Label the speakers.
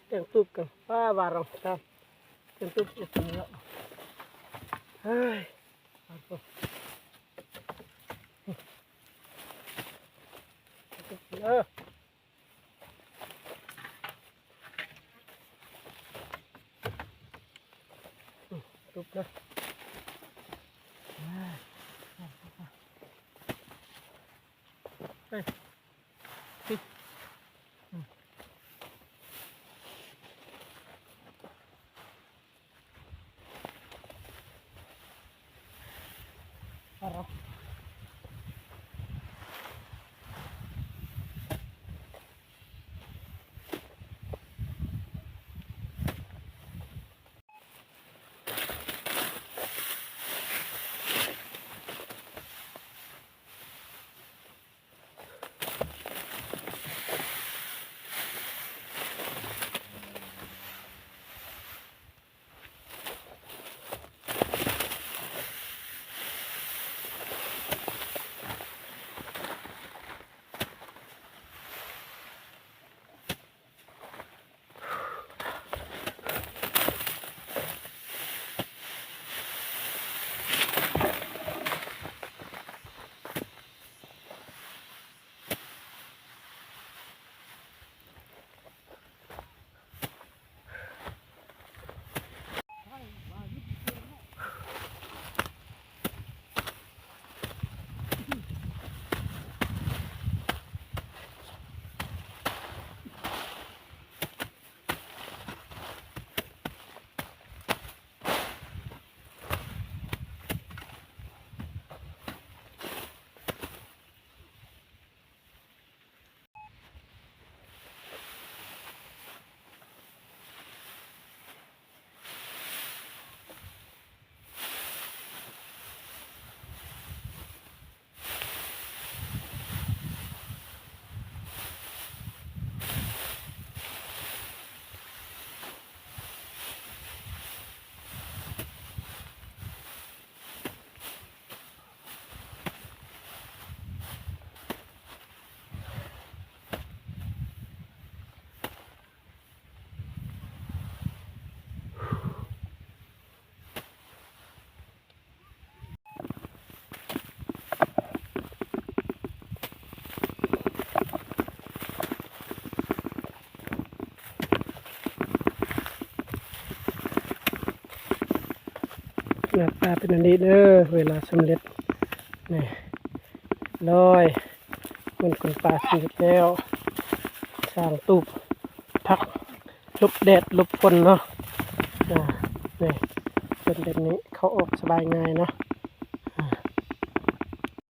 Speaker 1: เตียงตุบกันป้าบารองครับเตียงตุบจะถึงแล้วเฮ้ยตุบนะเฮ้ยหน้าตาเป็นอันนี้เด้อเวลาสำเร็จนี่ลอยมันคนปลาสีแล้วสร้างตูบพักหลบแดดหลบฝนเนาะนี่เป็นแบบนี้เขาออกสบายง่ายเนาะ